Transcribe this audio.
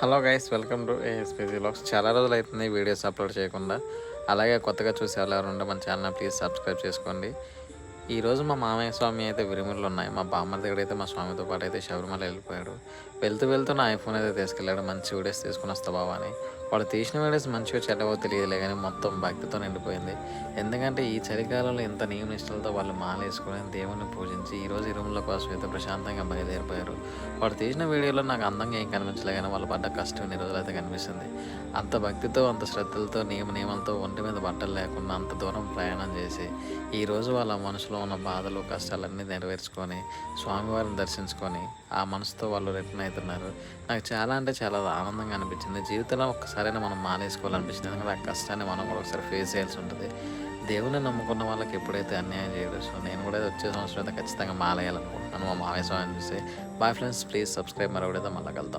Hello guys, welcome to ASPG vlogs. చాలా రోజులు అవుతుంది వీడియోస్ అప్లోడ్ చేయకుండా. అలాగే కొత్తగా చూసే వాళ్ళు ఎవరు ఉంటే మన ఛానల్ ప్లీజ్ సబ్స్క్రైబ్ చేసుకోండి. ఈరోజు మా మామయ్య స్వామి అయితే విరుములు ఉన్నాయి. మా బామ్మ దగ్గర అయితే మా స్వామితో పాటు అయితే శబరిమల వెళ్ళిపోయాడు. వెళ్తూ వెళ్తూ నా ఐఫోన్ అయితే తీసుకెళ్ళాడు. మంచి వీడియోస్ తీసుకుని వస్తా బాబా అని. వాడు తీసిన వీడియోస్ మంచిగా చెడ్డవో తెలియదులే, కానీ మొత్తం భక్తితో నిండిపోయింది. ఎందుకంటే ఈ చలికాలంలో ఎంత నియమ నిష్టలతో వాళ్ళు మాలేసుకొని దేవుణ్ణి పూజించి ఈరోజు ఇరుముల కోసం అయితే ప్రశాంతంగా బయలుదేరిపోయారు. వాడు తీసిన వీడియోలో నాకు అందంగా ఏం కనిపించలే, కానీ వాళ్ళు పడ్డ కష్టం ఇన్ని రోజులు అయితే కనిపిస్తుంది. అంత భక్తితో, అంత శ్రద్ధలతో, నియమాలతో ఒంటి మీద బట్టలు లేకుండా అంత దూరం ప్రయాణం చేసి ఈరోజు వాళ్ళ మనసులో ఉన్న బాధలు, కష్టాలన్నీ నెరవేర్చుకొని స్వామివారిని దర్శించుకొని ఆ మనసుతో వాళ్ళు రిటర్న్ అవుతున్నారు. నాకు చాలా అంటే చాలా ఆనందంగా అనిపించింది. జీవితంలో ఒక్కసారైనా మనం మానేసుకోవాలనిపించింది. ఎందుకంటే ఆ కష్టాన్ని మనం కూడా ఒకసారి ఫేస్ చేయాల్సి ఉంటుంది. దేవుని నమ్ముకున్న వాళ్ళకి ఎప్పుడైతే అన్యాయం చేయడు. సో నేను కూడా వచ్చే సంవత్సరం అయితే ఖచ్చితంగా మాలేయాలనుకుంటున్నాను మా మామయ్య స్వామిని చూసి. Bye friends, please subscribe. మరొకటైతే మళ్ళీ కలుద్దాం.